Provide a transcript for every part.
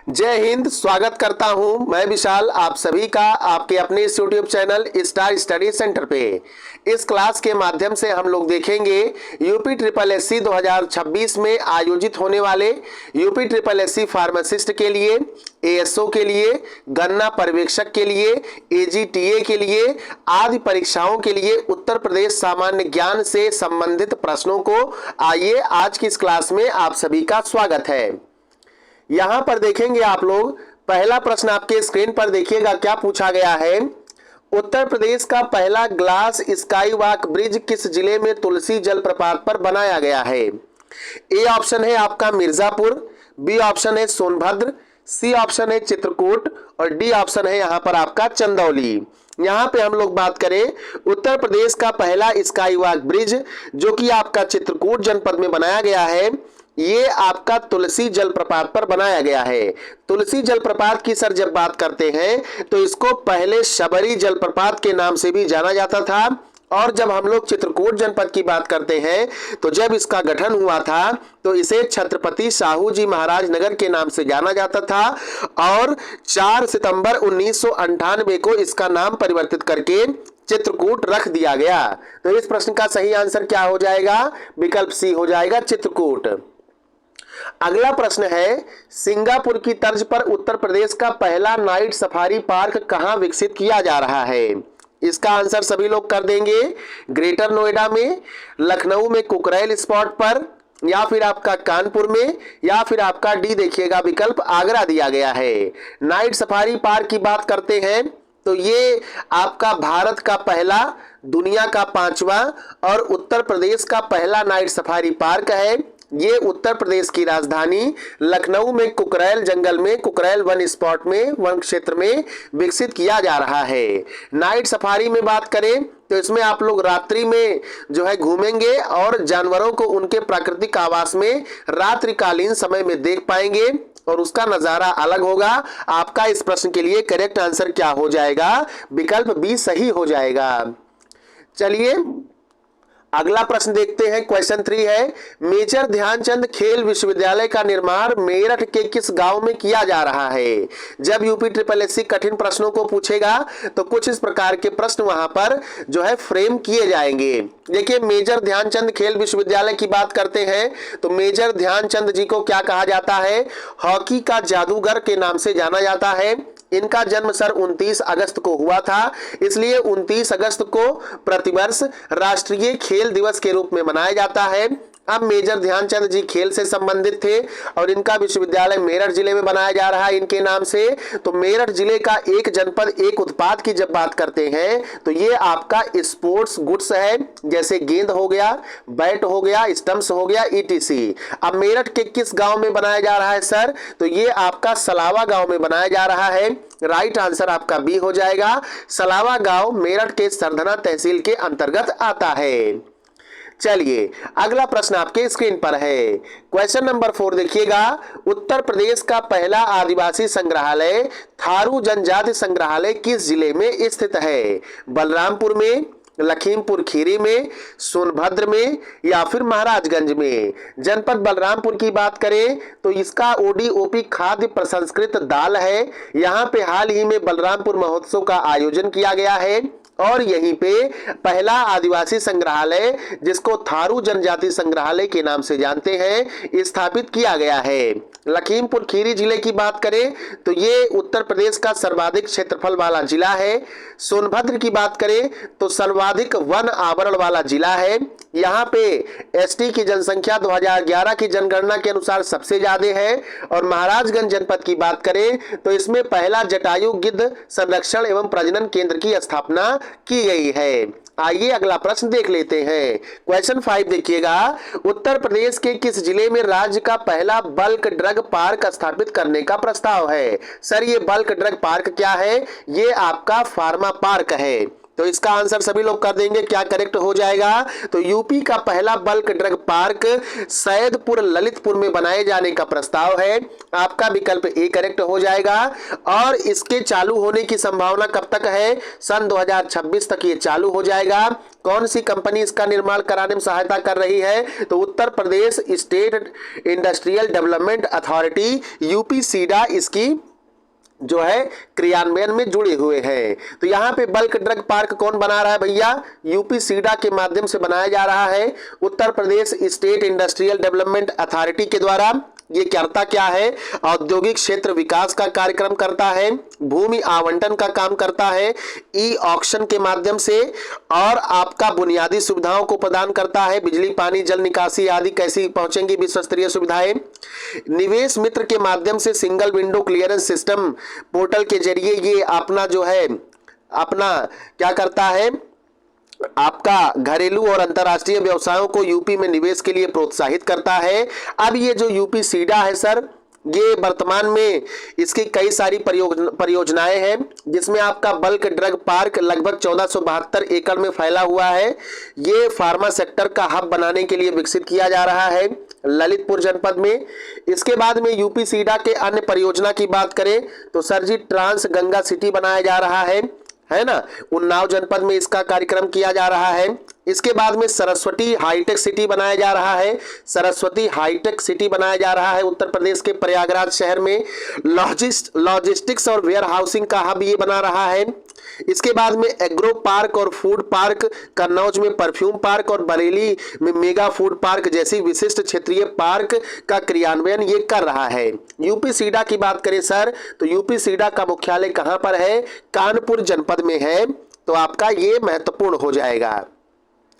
जय हिंद। स्वागत करता हूं मैं विशाल आप सभी का आपके अपने इस YouTube channel star study centre पे। इस क्लास के माध्यम से हम लोग देखेंगे यूपी ट्रिपल एससी 2026 में आयोजित होने वाले यूपी ट्रिपल एससी फार्मासिस्ट के लिए, एएसओ के लिए, गन्ना पर्यवेक्षक के लिए, एजीटीए के लिए आदि परीक्षाओं के लिए उत्तर प्रदेश सामान्य ज्ञान से संबंधित प्रश्नों को आइए आज की इस क्लास में आप सभी का स्वागत है। यहां पर देखेंगे आप लोग, पहला प्रश्न आपके स्क्रीन पर देखिएगा क्या पूछा गया है। उत्तर प्रदेश का पहला ग्लास स्काई वॉक ब्रिज किस जिले में तुलसी जलप्रपात पर बनाया गया है? ए ऑप्शन है आपका मिर्जापुर, बी ऑप्शन है सोनभद्र, सी ऑप्शन है चित्रकूट और डी ऑप्शन है यहां पर आपका चंदौली। यहां पे हम लोग बात करें उत्तर प्रदेश का पहला स्काई वॉक ब्रिज जो कि आपका चित्रकूट जनपद में बनाया गया है, ये आपका तुलसी जलप्रपात पर बनाया गया है। तुलसी जलप्रपात की सर जब बात करते हैं तो इसको पहले शबरी जलप्रपात के नाम से भी जाना जाता था, और जब हम लोग चित्रकूट जनपद की बात करते हैं तो जब इसका गठन हुआ था तो इसे छत्रपति साहू जी महाराज नगर के नाम से जाना जाता था, और 4 सितंबर 1998 को इसका नाम परिवर्तित करके चित्रकूट रख दिया गया। तो इस प्रश्न का सही आंसर क्या हो जाएगा? विकल्प सी हो जाएगा, चित्रकूट। अगला प्रश्न है, सिंगापुर की तर्ज पर उत्तर प्रदेश का पहला नाइट सफारी पार्क कहां विकसित किया जा रहा है? इसका आंसर सभी लोग कर देंगे। ग्रेटर नोएडा में, लखनऊ में कुकरेल स्पॉट पर, या फिर आपका कानपुर में, या फिर आपका डी देखिएगा विकल्प आगरा दिया गया है। नाइट सफारी पार्क की बात करते हैं तो ये आपका भारत का पहला, दुनिया का 5वां और उत्तर प्रदेश का पहला नाइट सफारी पार्क है। ये उत्तर प्रदेश की राजधानी लखनऊ में कुकरेल जंगल में, कुकरेल वन स्पॉट में, वन क्षेत्र में विकसित किया जा रहा है। नाइट सफारी में बात करें तो इसमें आप लोग रात्रि में जो है घूमेंगे और जानवरों को उनके प्राकृतिक आवास में रात्रिकालीन समय में देख पाएंगे और उसका नजारा अलग होगा। आपका इस प्रश्न के लिए करेक्ट आंसर क्या हो जाएगा? विकल्प बी सही हो जाएगा। चलिए अगला प्रश्न देखते हैं। क्वेश्चन 3 है, मेजर ध्यानचंद खेल विश्वविद्यालय का निर्माण मेरठ के किस गांव में किया जा रहा है? जब यूपी ट्रिपल एससी कठिन प्रश्नों को पूछेगा तो कुछ इस प्रकार के प्रश्न वहां पर जो है फ्रेम किए जाएंगे। देखिए, मेजर ध्यानचंद खेल विश्वविद्यालय की बात करते हैं तो मेजर ध्यानचंद जी को क्या कहा जाता है? हॉकी का जादूगर के नाम से जाना जाता है। इनका जन्म सर 29 अगस्त को हुआ था, इसलिए 29 अगस्त को प्रतिवर्ष राष्ट्रीय खेल दिवस के रूप में मनाया जाता है। अब मेजर ध्यानचंद जी खेल से संबंधित थे और इनका विश्वविद्यालय मेरठ जिले में बनाया जा रहा है इनके नाम से। तो मेरठ जिले का एक जनपद एक उत्पाद की जब बात करते हैं तो ये आपका स्पोर्ट्स गुड्स है, जैसे गेंद हो गया, बैट हो गया, स्टंप्स हो गया, ईटीसी। अब मेरठ के किस गांव में बनाया जा रहा है सर? तो ये आपका सलावा गांव में बनाया जा रहा है। राइट आंसर आपका बी हो जाएगा। सलावा गांव मेरठ के सरधना तहसील के अंतर्गत आता है। चलिए अगला प्रश्न आपके स्क्रीन पर है। क्वेश्चन नंबर 4 देखिएगा, उत्तर प्रदेश का पहला आदिवासी संग्रहालय थारू जनजाति संग्रहालय किस जिले में स्थित है? बलरामपुर में, लखीमपुर खीरी में, सोनभद्र में या फिर महाराजगंज में? जनपद बलरामपुर की बात करें तो इसका ओडीओपी खाद्य प्रसंस्कृत दाल है। यहाँ पे हाल ही में बलरामपुर महोत्सव का आयोजन किया गया है और यहीं पे पहला आदिवासी संग्रहालय, जिसको थारू जनजाति संग्रहालय के नाम से जानते हैं, स्थापित किया गया है। लखीमपुर खीरी जिले की बात करें तो ये उत्तर प्रदेश का सर्वाधिक क्षेत्रफल वाला जिला है। सोनभद्र की बात करें तो सर्वाधिक वन आवरण वाला जिला है। यहाँ पे एसटी की जनसंख्या 2011 की जनगणना के अनुसार सबसे ज्यादा है। और महाराजगंज जनपद की बात करें तो इसमें पहला जटायु गिद्ध संरक्षण एवं प्रजनन केंद्र की स्थापना की गई है। आइए अगला प्रश्न देख लेते हैं। क्वेश्चन 5 देखिएगा, उत्तर प्रदेश के किस जिले में राज्य का पहला बल्क ड्रग पार्क स्थापित करने का प्रस्ताव है? सर ये बल्क ड्रग पार्क क्या है? ये आपका फार्मा पार्क है। तो इसका आंसर सभी लोग कर देंगे, क्या करेक्ट हो जाएगा? तो यूपी का पहला bulk drug park Saidpur Lalitpur में बनाए जाने का प्रस्ताव है। आपका विकल्प ए करेक्ट हो जाएगा। और इसके चालू होने की संभावना कब तक है? सन 2026 तक ये चालू हो जाएगा। कौन सी कंपनी इसका निर्माण कराने में सहायता कर रही है? तो Uttar Pradesh state industrial development authority यूपी-सीडा इसकी जो है क्रियान्वयन में जुड़े हुए हैं। तो यहाँ पे बल्क ड्रग पार्क कौन बना रहा है भैया? यूपी-सीडा के माध्यम से बनाया जा रहा है, Uttar Pradesh state industrial development authority के द्वारा। ये करता क्या है? औद्योगिक क्षेत्र विकास का कार्यक्रम करता है, भूमि आवंटन का काम करता है, ई ऑक्शन के माध्यम से, और आपका बुनियादी सुविधाओं को प्रदान करता है। बिजली, पानी, जल निकासी आदि कैसी पहुंचेंगी विश्व स्तरीय सुविधाएं। निवेश मित्र के माध्यम से single window clearance system portal के जरिए ये अपना जो है अपना क्या करता है, आपका घरेलू और अंतर्राष्ट्रीय व्यवसायों को यूपी में निवेश के लिए प्रोत्साहित करता है। अब ये जो यूपी-सीडा है सर, ये वर्तमान में इसकी कई सारी परियोजनाएं हैं, जिसमें आपका बल्क ड्रग पार्क लगभग 1472 एकड़ में फैला हुआ है। ये फार्मा सेक्टर का हब बनाने के लिए विकसित किया जा रहा है ललितपुर जनपद में। इसके बाद में यूपी-सीडा के अन्य परियोजना की बात करें तो सर जी ट्रांस गंगा सिटी बनाया जा रहा है ना, उन्नाव जनपद में इसका कार्यक्रम किया जा रहा है। इसके बाद में सरस्वती हाईटेक सिटी बनाया जा रहा है, सरस्वती हाईटेक सिटी बनाया जा रहा है उत्तर प्रदेश के प्रयागराज शहर में। लॉजिस्टिक्स और वेयर हाउसिंग का हब ये बना रहा है। इसके बाद में एग्रो पार्क और फूड पार्क, कन्नौज में परफ्यूम पार्क और बरेली में मेगा फूड पार्क जैसी विशिष्ट क्षेत्रीय पार्क का क्रियान्वयन ये कर रहा है। यूपी-सीडा की बात करें सर तो यूपी-सीडा का मुख्यालय कहां पर है? कानपुर जनपद में है। तो आपका ये महत्वपूर्ण हो जाएगा,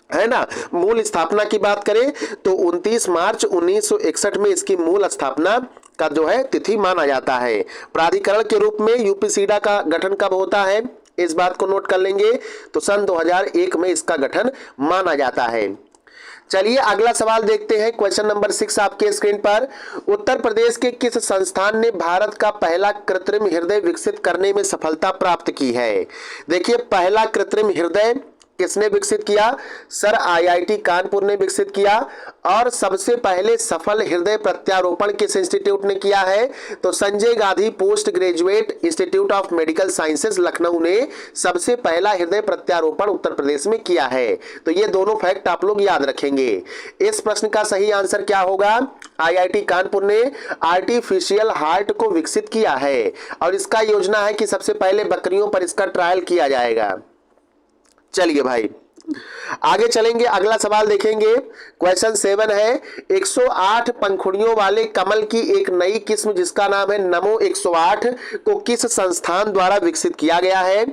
है ना। मूल स्थापना की बात करें तो 29 मार्च 1961 में इसकी मूल स्थापना का जो है तिथि माना जाता है। प्राधिकरण के रूप में यूपी-सीडा का गठन कब होता है? इस बात को नोट कर लेंगे। तो सन 2001 में इसका गठन माना जाता है। चलिए अगला सवाल देखते हैं, क्वेश्चन नंबर 6 आपके स्क्रीन पर। उत्तर प्रदेश के किस संस्थान ने भारत का पहला कृत्रिम हृदय विकसित करने में सफलता प्राप्त की है? देखिए पहला कृत्रिम हृदय किसने विकसित किया? सर आईआईटी कानपुर ने विकसित किया। और सबसे पहले सफल हृदय प्रत्यारोपण किस इंस्टीट्यूट ने किया है? तो Sanjay Gandhi post graduate institute of medical sciences Lucknow ने सबसे पहला हृदय प्रत्यारोपण उत्तर प्रदेश में किया है। तो ये दोनों फैक्ट आप लोग याद रखेंगे। इस प्रश्न का सही आंसर क्या होगा? आईआईटी कानपुर ने आर्टिफिशियल हार्ट को विकसित किया है और इसका योजना है कि सबसे पहले बकरियों पर इसका ट्रायल किया जाएगा। चलिए भाई आगे चलेंगे, अगला सवाल देखेंगे। क्वेश्चन 7 है, 108 पंखुड़ियों वाले कमल की एक नई किस्म जिसका नाम है नमो 108 को किस संस्थान द्वारा विकसित किया गया है?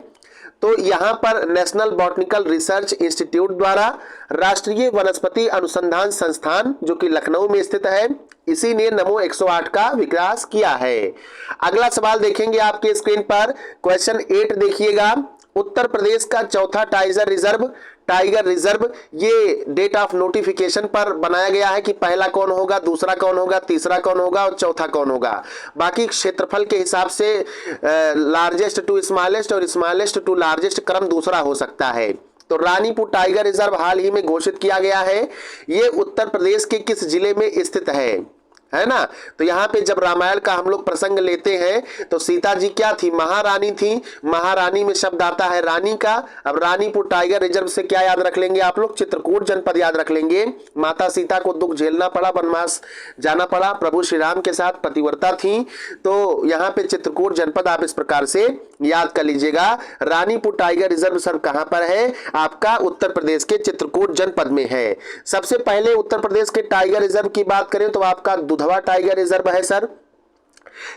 तो यहां पर नेशनल बॉटनिकल रिसर्च इंस्टीट्यूट द्वारा, राष्ट्रीय वनस्पति अनुसंधान संस्थान जो कि लखनऊ में स्थित है, इसी ने नमो 108 का विकास किया है। अगला सवाल देखेंगे आपके स्क्रीन पर, क्वेश्चन 8 देखिएगा। उत्तर प्रदेश का चौथा टाइगर रिजर्व ये डेट ऑफ नोटिफिकेशन पर बनाया गया है कि पहला कौन होगा, दूसरा कौन होगा, तीसरा कौन होगा और चौथा कौन होगा। बाकी क्षेत्रफल के हिसाब से लार्जेस्ट टू स्मॉलेस्ट और स्मॉलेस्ट टू लार्जेस्ट क्रम दूसरा हो सकता है। तो रानीपुर टाइगर रिजर्व हाल ही में घोषित किया गया है। ये उत्तर प्रदेश के किस जिले में स्थित है ना। तो यहाँ पे जब रामायण का हम लोग प्रसंग लेते हैं तो सीता जी क्या थी? महारानी थी। महारानी में शब्द आता है रानी का। अब रानीपुर टाइगर रिजर्व से क्या याद रख लेंगे आप लोग? चित्रकूट जनपद याद रख लेंगे। माता सीता को दुख झेलना पड़ा, वनवास जाना पड़ा, प्रभु श्री राम के साथ पतिव्रता थी। तो यहाँ पे चित्रकूट जनपद आप इस प्रकार से याद कर लीजिएगा। रानीपुर टाइगर रिजर्व सर कहां पर है? आपका उत्तर प्रदेश के चित्रकूट जनपद में है। सबसे पहले उत्तर प्रदेश के टाइगर रिजर्व की बात करें तो आपका दुधवा टाइगर रिजर्व है सर।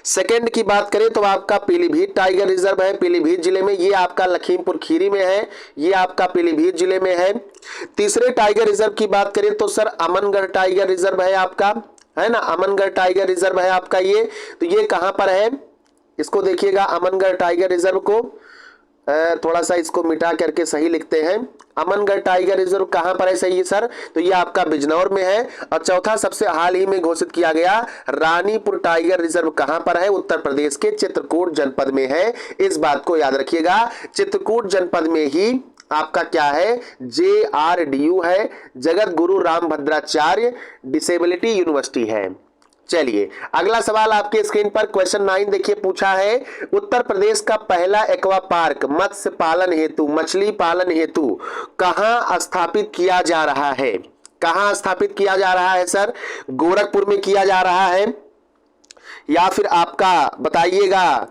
सेकेंड की बात करें तो आपका पीलीभीत टाइगर रिजर्व है, पीलीभीत जिले में। ये आपका लखीमपुर खीरी में है, ये आपका पीलीभीत जिले में है। तीसरे टाइगर रिजर्व की बात करें तो सर अमनगढ़ टाइगर रिजर्व है आपका, है ना। अमनगढ़ टाइगर रिजर्व है आपका ये। तो ये कहां पर है? इसको देखिएगा, अमनगढ़ टाइगर रिजर्व को थोड़ा सा इसको मिटा करके सही लिखते हैं। अमनगढ़ टाइगर रिजर्व कहां पर है सही सर? तो ये आपका बिजनौर में है। और चौथा सबसे हाल ही में घोषित किया गया रानीपुर टाइगर रिजर्व कहां पर है? उत्तर प्रदेश के चित्रकूट जनपद में है। इस बात को याद रखिएगा। चित्रकूट जनपद में ही आपका क्या है? JRDU है, जगत गुरु रामभद्राचार्य डिसेबिलिटी यूनिवर्सिटी है। चलिए अगला सवाल आपके स्क्रीन पर क्वेश्चन 9 देखिए, पूछा है उत्तर प्रदेश का पहला एक्वा पार्क मत्स्य पालन हेतु, मछली पालन हेतु कहां स्थापित किया जा रहा है? कहां स्थापित किया जा रहा है सर? गोरखपुर में किया जा रहा है, या फिर आपका बताइएगा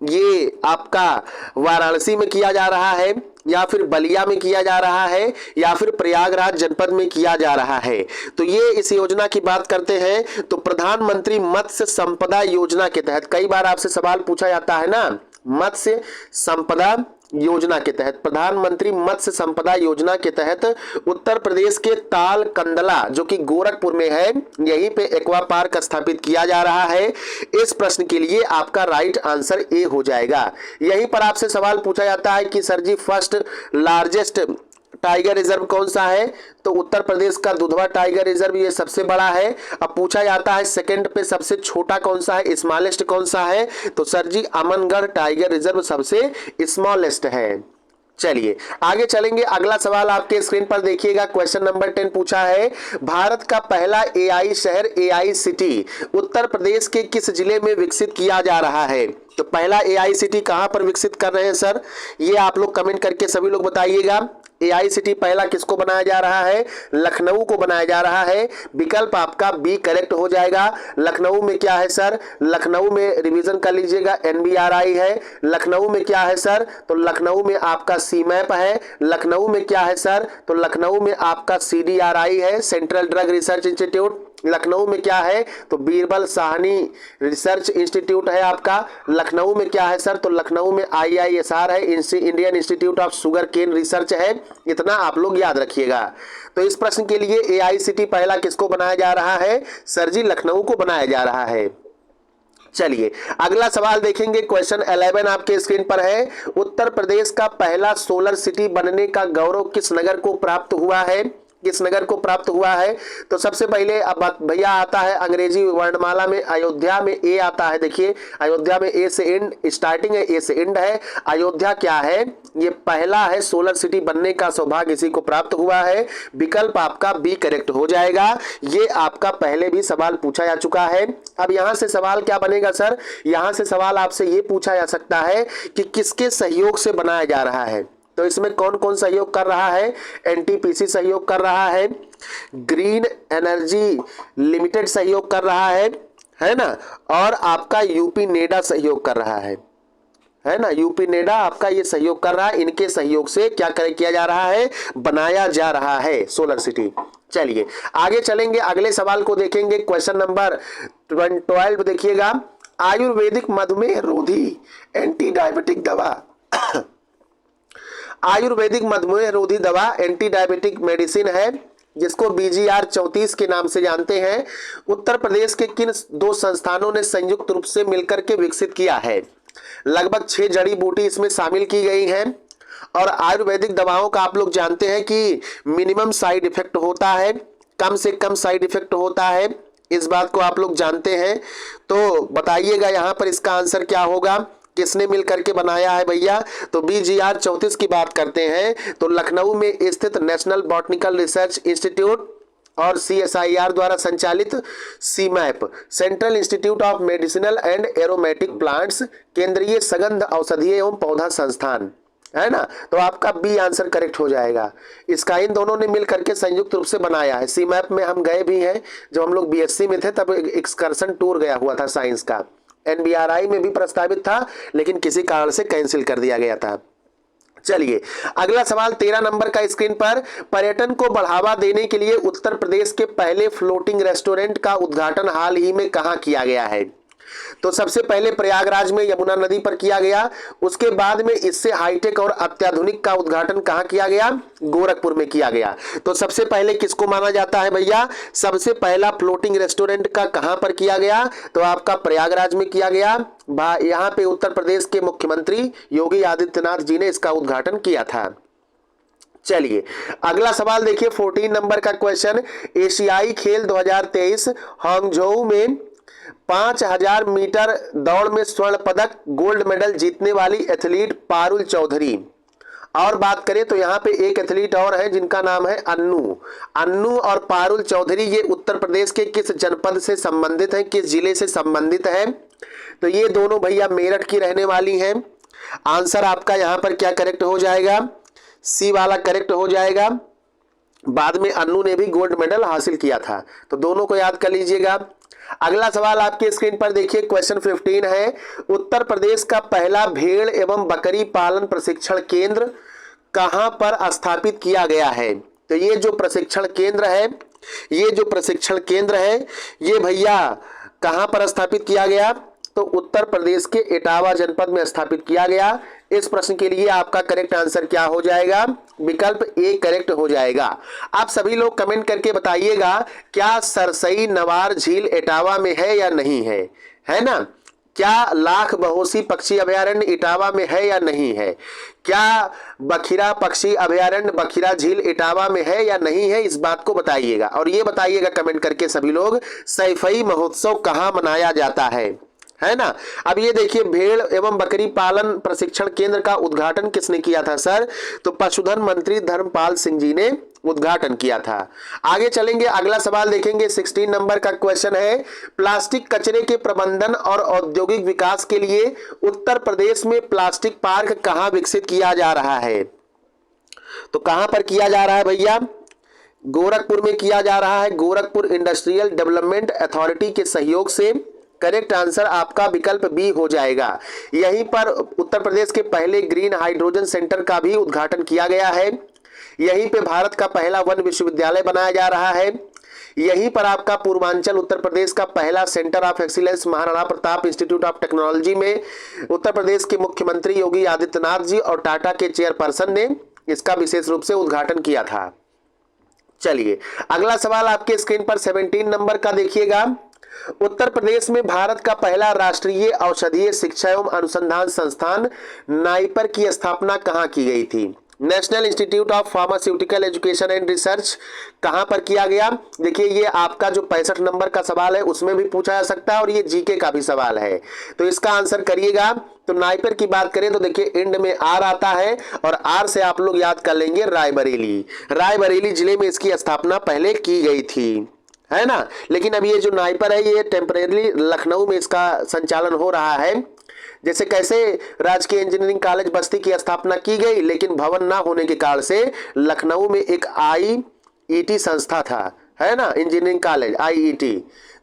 ये आपका वाराणसी में किया जा रहा है, या फिर बलिया में किया जा रहा है, या फिर प्रयागराज जनपद में किया जा रहा है? तो ये इस योजना की बात करते हैं तो प्रधानमंत्री मत्स्य संपदा योजना के तहत, कई बार आपसे सवाल पूछा जाता है ना, मत्स्य संपदा योजना के तहत, प्रधानमंत्री मत्स्य संपदा योजना के तहत उत्तर प्रदेश के तालकंदला जो कि गोरखपुर में है, यहीं पे एक्वा पार्क स्थापित किया जा रहा है। इस प्रश्न के लिए आपका राइट आंसर ए हो जाएगा। यहीं पर आपसे सवाल पूछा जाता है कि सर जी फर्स्ट लार्जेस्ट टाइगर रिजर्व कौन सा है? तो उत्तर प्रदेश का दुधवा टाइगर रिजर्व ये सबसे बड़ा है। अब पूछा जाता है सेकंड पे सबसे छोटा कौन सा है, स्मॉलेस्ट कौन सा है? तो सर जी अमनगढ़ टाइगर रिजर्व सबसे स्मॉलेस्ट है। चलिए आगे चलेंगे, अगला सवाल आपके स्क्रीन पर देखिएगा, क्वेश्चन नंबर 10 पूछा है भारत का पहला एआई शहर, एआई सिटी उत्तर प्रदेश के किस जिले में विकसित किया जा रहा है? तो पहला एआई सिटी कहां पर विकसित कर रहे हैं सर? ये आप लोग कमेंट करके सभी लोग बताइएगा। एआई सिटी पहला किसको बनाया जा रहा है? लखनऊ को बनाया जा रहा है। विकल्प आपका बी करेक्ट हो जाएगा। लखनऊ में क्या है सर? लखनऊ में रिवीजन कर लीजिएगा, एनबीआरआई है। लखनऊ में क्या है सर? तो लखनऊ में आपका सीमैप है। लखनऊ में क्या है सर? तो लखनऊ में आपका सीडीआरआई है, central drug research institute. Lucknow में क्या है? तो बीरबल साहनी रिसर्च इंस्टीट्यूट है आपका। लखनऊ में क्या है सर? तो लखनऊ में आईआईएसआर है, Indian Institute of sugar cane research है। इतना आप लोग याद रखिएगा। तो इस प्रश्न के लिए एआईसीटी पहला किसको बनाया जा रहा है? सर जी लखनऊ को बनाया जा रहा है। चलिए अगला सवाल देखेंगे, क्वेश्चन 11 आपके स्क्रीन पर है उत्तर प्रदेश का पहला सोलर सिटी बनने का गौरव किस नगर को प्राप्त हुआ है? किस नगर को प्राप्त हुआ है? तो सबसे पहले अब भैया आता है अंग्रेजी वर्णमाला में, अयोध्या में ए आता है। देखिए अयोध्या में ए से एंड स्टार्टिंग है, ए से एंड है। अयोध्या क्या है? ये पहला है सोलर सिटी बनने का सौभाग्य इसी को प्राप्त हुआ है। विकल्प आपका बी करेक्ट हो जाएगा। ये आपका पहले भी सवाल पूछा जा चुका है। अब यहां से सवाल क्या बनेगा सर? यहां से सवाल आपसे ये पूछा जा सकता है कि किसके सहयोग से बनाया जा रहा है। तो इसमें कौन कौन सहयोग कर रहा है? एनटीपीसी सहयोग कर रहा है, ग्रीन एनर्जी लिमिटेड सहयोग कर रहा है ना, और आपका यूपी नेडा सहयोग कर रहा है ना, यूपी नेडा आपका ये सहयोग कर रहा है। इनके सहयोग से क्या किया जा रहा है? बनाया जा रहा है सोलर सिटी। चलिए आगे चलेंगे, अगले सवाल को देखेंगे, क्वेश्चन नंबर 12 देखिएगा, आयुर्वेदिक मधुमेह रोधी एंटी डायबिटिक दवा आयुर्वेदिक मधुमेह रोधी दवा एंटी डायबिटिक मेडिसिन है जिसको BGR 34 के नाम से जानते हैं। उत्तर प्रदेश के किन दो संस्थानों ने संयुक्त रूप से मिलकर के विकसित किया है? लगभग 6 जड़ी बूटी इसमें शामिल की गई हैं। और आयुर्वेदिक दवाओं का आप लोग जानते हैं कि मिनिमम साइड इफेक्ट होता है, कम से कम साइड इफेक्ट होता है, इस बात को आप लोग जानते हैं। तो बताइएगा यहाँ पर इसका आंसर क्या होगा? किसने मिल करके बनाया है भैया? तो BGR 34 की बात करते हैं तो लखनऊ में स्थित नेशनल बॉटनिकल रिसर्च इंस्टीट्यूट और CSIR द्वारा संचालित CIMAP, central institute of medicinal and aromatic plants, केंद्रीय सगंध औषधीय एवं पौधा संस्थान, है ना। तो आपका बी आंसर करेक्ट हो जाएगा। इसका इन दोनों ने मिल करके संयुक्त रूप से बनाया है। सीमैप में हम गए भी हैं, जब हम लोग BSc में थे तब एक्सकर्सन टूर गया हुआ था साइंस का। NBRI में भी प्रस्तावित था लेकिन किसी कारण से कैंसिल कर दिया गया था। चलिए अगला सवाल 13 नंबर का स्क्रीन पर, पर्यटन को बढ़ावा देने के लिए उत्तर प्रदेश के पहले फ्लोटिंग रेस्टोरेंट का उद्घाटन हाल ही में कहां किया गया है? तो सबसे पहले प्रयागराज में यमुना नदी पर किया गया। उसके बाद में इससे हाईटेक और अत्याधुनिक का उद्घाटन कहां किया गया? गोरखपुर में किया गया। तो सबसे पहले किसको माना जाता है भैया? सबसे पहला फ्लोटिंग रेस्टोरेंट का कहां पर किया गया? तो आपका प्रयागराज में किया गया। यहां पे उत्तर प्रदेश के मुख्यमंत्री योगी आदित्यनाथ जी ने इसका उद्घाटन किया था। चलिए अगला सवाल देखिए 14 नंबर का क्वेश्चन, एशियाई खेल 2023 हांगझोऊ में 5000 मीटर दौड़ में स्वर्ण पदक गोल्ड मेडल जीतने वाली एथलीट पारुल चौधरी और बात करें तो यहाँ पे एक एथलीट और है जिनका नाम है अन्नू। अन्नू और पारुल चौधरी ये उत्तर प्रदेश के किस जनपद से संबंधित हैं, किस जिले से संबंधित हैं? तो ये दोनों भैया मेरठ की रहने वाली हैं। आंसर आपका यहाँ पर क्या करेक्ट हो जाएगा? सी वाला करेक्ट हो जाएगा। बाद में अन्नू ने भी गोल्ड मेडल हासिल किया था, तो दोनों को याद कर लीजिएगा। अगला सवाल आपके स्क्रीन पर देखिए, क्वेश्चन 15 है, उत्तर प्रदेश का पहला भेड़ एवं बकरी पालन प्रशिक्षण केंद्र कहां पर स्थापित किया गया है? तो ये जो प्रशिक्षण केंद्र है, ये भैया कहां पर स्थापित किया गया? तो उत्तर प्रदेश के इटावा जनपद में स्थापित किया गया। इस प्रश्न के लिए आपका करेक्ट आंसर क्या हो जाएगा? विकल्प ए करेक्ट हो जाएगा। आप सभी लोग कमेंट करके बताइएगा, क्या सरसई नवार झील इटावा में है या नहीं है? है ना? क्या लाख बहोसी पक्षी अभयारण्य इटावा में है या नहीं है? क्या बखिरा पक्षी अभयारण्य बखिरा झील इटावा में है या नहीं है? इस बात को बताइएगा। और ये बताइएगा कमेंट करके सभी लोग, सैफई महोत्सव कहाँ मनाया जाता है ना? अब ये देखिए, भेड़ एवं बकरी पालन प्रशिक्षण केंद्र का उद्घाटन किसने किया था सर? तो पशुधन मंत्री धर्मपाल सिंह जी ने उद्घाटन किया था। आगे चलेंगे, अगला सवाल देखेंगे। 16 नंबर का क्वेश्चन है, प्लास्टिक कचरे के प्रबंधन और औद्योगिक विकास के लिए उत्तर प्रदेश में प्लास्टिक पार्क कहां विकसित किया जा रहा है? तो कहां पर किया जा रहा है भैया? गोरखपुर में किया जा रहा है, गोरखपुर इंडस्ट्रियल डेवलपमेंट अथॉरिटी के सहयोग से। करेक्ट आंसर आपका विकल्प बी हो जाएगा। यहीं पर उत्तर प्रदेश के पहले ग्रीन हाइड्रोजन सेंटर का भी उद्घाटन किया गया है। यहीं पे भारत का पहला वन विश्वविद्यालय बनाया जा रहा है। यहीं पर आपका पूर्वांचल उत्तर प्रदेश का पहला centre of excellence Maharana Pratap institute of technology में उत्तर प्रदेश के मुख्यमंत्री योगी आदित्यनाथ जी और टाटा के चेयरपर्सन ने इसका विशेष रूप से उद्घाटन किया था। चलिए, अगला सवाल आपके स्क्रीन पर 17 नंबर का देखिएगा। उत्तर प्रदेश में भारत का पहला राष्ट्रीय औषधीय शिक्षा एवं अनुसंधान संस्थान नाइपर की स्थापना कहां की गई थी? National institute of pharmaceutical education and research कहां पर किया गया? देखिए, ये आपका जो 65 नंबर का सवाल है उसमें भी पूछा जा सकता है और ये जीके का भी सवाल है, तो इसका आंसर करिएगा। तो नाइपर की बात करें तो देखिए, एंड में आर आता है और आर से आप लोग याद कर लेंगे रायबरेली। रायबरेली जिले में इसकी स्थापना पहले की गई थी, है ना? लेकिन अब ये जो नाइपर है ये टेम्परेरी लखनऊ में इसका संचालन हो रहा है। जैसे कैसे राजकीय इंजीनियरिंग कॉलेज बस्ती की स्थापना की गई, लेकिन भवन ना होने के कारण से लखनऊ में एक आईईटी संस्था था, है ना, इंजीनियरिंग कॉलेज आईईटी,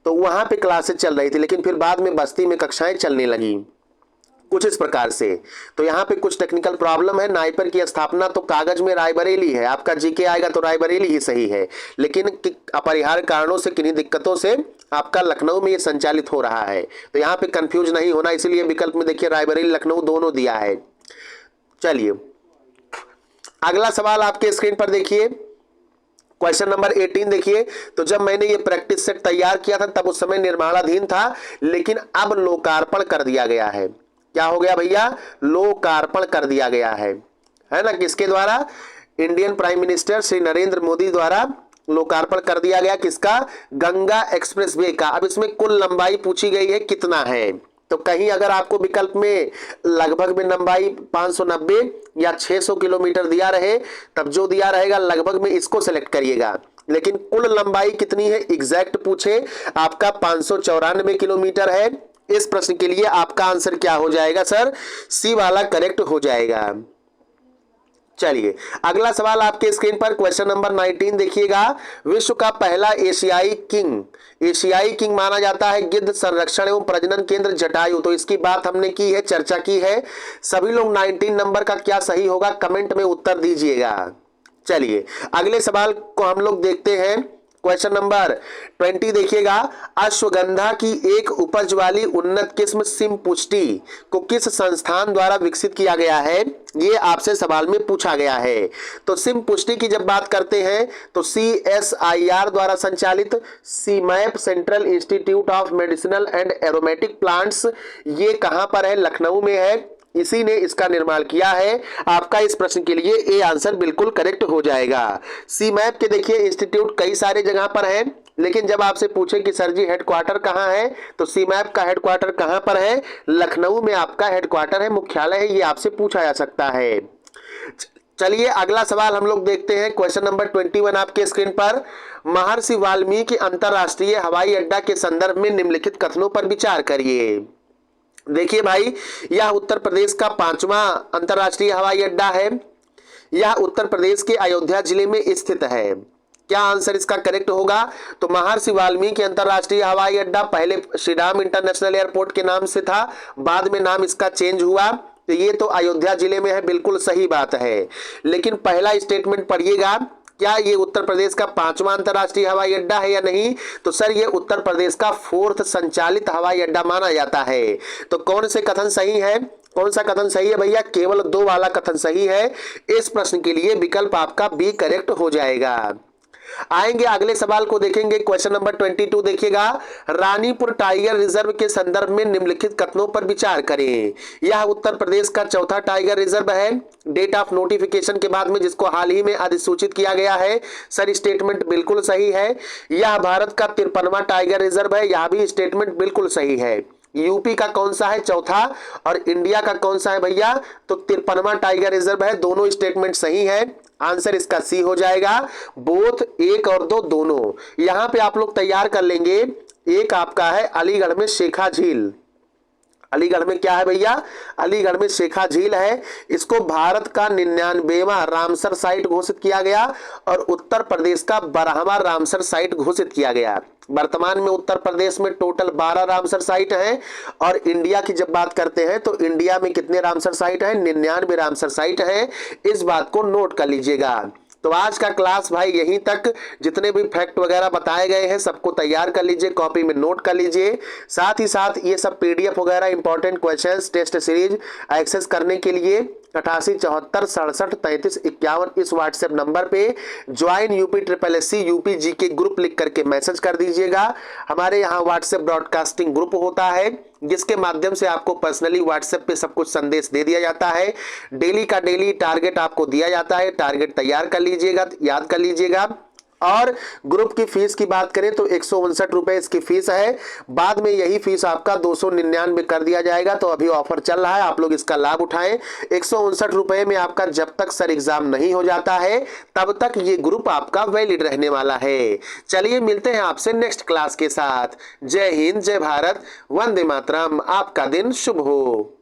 तो वहां पे क्लासेस चल रही थी, लेकिन फिर बाद में बस्ती में कक्षाएं चलने लगी, कुछ इस प्रकार से। तो यहाँ पे कुछ टेक्निकल प्रॉब्लम है। नाइपर की स्थापना तो कागज में रायबरेली है, आपका जीके आएगा तो रायबरेली ही सही है, लेकिन अपरिहार्य कारणों से, किन्हीं दिक्कतों से आपका लखनऊ में ये संचालित हो रहा है। तो यहाँ पे कंफ्यूज नहीं होना, इसीलिए विकल्प में देखिए रायबरेली लखनऊ दोनों दिया है। चलिए, अगला सवाल आपके स्क्रीन पर देखिए, क्वेश्चन नंबर 18 देखिए। तो जब मैंने ये प्रैक्टिस सेट तैयार किया था तब उस समय निर्माणाधीन था, लेकिन अब लोकार्पण कर दिया गया है। क्या हो गया भैया? लोकार्पण कर दिया गया है ना? किसके द्वारा? Indian prime minister Shri Narendra Modi द्वारा लोकार्पण कर दिया गया। किसका? गंगा एक्सप्रेसवे का। अब इसमें कुल लंबाई पूछी गई है कितना है, तो कहीं अगर आपको विकल्प में लगभग में लंबाई 590 या 600 किलोमीटर दिया रहे, तब जो दिया रहेगा लगभग में इसको सेलेक्ट करिएगा। लेकिन कुल लंबाई कितनी है एग्जैक्ट पूछे, आपका 594 किलोमीटर है। इस प्रश्न के लिए आपका आंसर क्या हो जाएगा सर? सी वाला करेक्ट हो जाएगा। चलिए, अगला सवाल आपके स्क्रीन पर क्वेश्चन नंबर 19 देखिएगा। विश्व का पहला एशियाई किंग माना जाता है गिद्ध संरक्षण एवं प्रजनन केंद्र जटायु। तो इसकी बात हमने की है, चर्चा की है। सभी लोग 19 नंबर का क्या सही होगा कमेंट में उत्तर दीजिएगा। चलिए, अगले सवाल को हम लोग देखते हैं। क्वेश्चन नंबर 20 देखिएगा। अश्वगंधा की एक उपज वाली उन्नत किस्म सिम्पुष्टि को किस संस्थान द्वारा विकसित किया गया है? ये आपसे सवाल में पूछा गया है। तो सिम्पुष्टि की जब बात करते हैं तो CSIR द्वारा संचालित CIMAP central institute of medicinal and aromatic plants, ये कहां पर है? लखनऊ में है। इसी ने इसका निर्माण किया है। आपका इस प्रश्न के लिए ए आंसर बिल्कुल करेक्ट हो जाएगा। सीमैप के देखिए इंस्टीट्यूट कई सारे जगह पर है, लेकिन जब आपसे पूछे कि सर जी हेडक्वार्टर कहाँ है, तो सीमैप का हेडक्वार्टर कहाँ पर है? लखनऊ में आपका हेडक्वार्टर है, मुख्यालय है, ये आपसे पूछा जा सकता है। चलिए अगला सवाल हम लोग देखते हैं। क्वेश्चन नंबर 21 आपके स्क्रीन पर। महर्षि वाल्मीकि अंतरराष्ट्रीय हवाई अड्डा के संदर्भ में निम्नलिखित कथनों पर विचार करिए। देखिए भाई, यह उत्तर प्रदेश का 5वां अंतरराष्ट्रीय हवाई अड्डा है। यह उत्तर प्रदेश के अयोध्या जिले में स्थित है। क्या आंसर इसका करेक्ट होगा? तो महर्षि वाल्मीकि अंतरराष्ट्रीय हवाई अड्डा पहले श्रीराम इंटरनेशनल एयरपोर्ट के नाम से था, बाद में नाम इसका चेंज हुआ, तो ये तो अयोध्या जिले में है, बिल्कुल सही बात है। लेकिन पहला स्टेटमेंट पढ़िएगा, क्या ये उत्तर प्रदेश का 5वां अंतरराष्ट्रीय हवाई अड्डा है या नहीं? तो सर ये उत्तर प्रदेश का 4th संचालित हवाई अड्डा माना जाता है। तो कौन से कथन सही है? कौन सा कथन सही है भैया? केवल 2 वाला कथन सही है। इस प्रश्न के लिए विकल्प आपका बी करेक्ट हो जाएगा। आएंगे अगले सवाल को देखेंगे। क्वेश्चन नंबर 22 देखिएगा। रानीपुर टाइगर रिजर्व के संदर्भ में निम्नलिखित कथनों पर विचार करें। यह उत्तर प्रदेश का 4था टाइगर रिजर्व है, डेट ऑफ नोटिफिकेशन के बाद में, जिसको हाल ही में अधिसूचित किया गया है। सर स्टेटमेंट बिल्कुल सही है। यह भारत का 53वां टाइगर रिजर्व है, यह भी स्टेटमेंट बिल्कुल सही है। यूपी का कौन सा है? 4था। और इंडिया का कौन सा है भैया? तो 53वां टाइगर रिजर्व है। दोनों स्टेटमेंट सही है। आंसर इसका सी हो जाएगा। बोथ 1 और 2 दोनों यहां पे आप लोग तैयार कर लेंगे। एक आपका है अलीगढ़ में शेखा झील। अलीगढ़ में क्या है भैया? अलीगढ़ में शेखा झील है। इसको भारत का 99वां रामसर साइट घोषित किया गया और उत्तर प्रदेश का 12वां रामसर साइट घोषित किया गया। वर्तमान में उत्तर प्रदेश में टोटल 12 रामसर साइट हैं और इंडिया की जब बात करते हैं तो इंडिया में कितने रामसर साइट हैं? 99 रामसर साइट हैं। इस बात को नोट कर लीजिएगा। तो आज का क्लास भाई यहीं तक। जितने भी फैक्ट वगैरह बताए गए हैं सबको तैयार कर लीजिए, कॉपी में नोट कर लीजिए। साथ ही साथ ये सब पीडीएफ वगैरह important questions test series access करने के लिए 8874673351 इस व्हाट्सएप नंबर पे join UPSSC UP GK group लिख करके मैसेज कर दीजिएगा। हमारे यहाँ व्हाट्सएप ब्रॉडकास्टिंग ग्रुप होता है जिसके माध्यम से आपको पर्सनली व्हाट्सएप पे सब कुछ संदेश दे दिया जाता है। डेली का डेली टारगेट आपको दिया जाता है। टारगेट तैयार कर लीजिएगा, याद कर लीजिएगा। और ग्रुप की फीस की बात करें तो 159 रुपए इसकी फीस है। बाद में यही फीस आपका 299 कर दिया जाएगा। तो अभी ऑफर चल रहा है, आप लोग इसका लाभ उठाएं। 159 रुपए में आपका जब तक सर एग्जाम नहीं हो जाता है तब तक ये ग्रुप आपका वैलिड रहने वाला है। चलिए मिलते हैं आपसे नेक्स्ट क्लास के साथ। जय हिंद, जय भारत, वंदे मातरम। आपका दिन शुभ हो।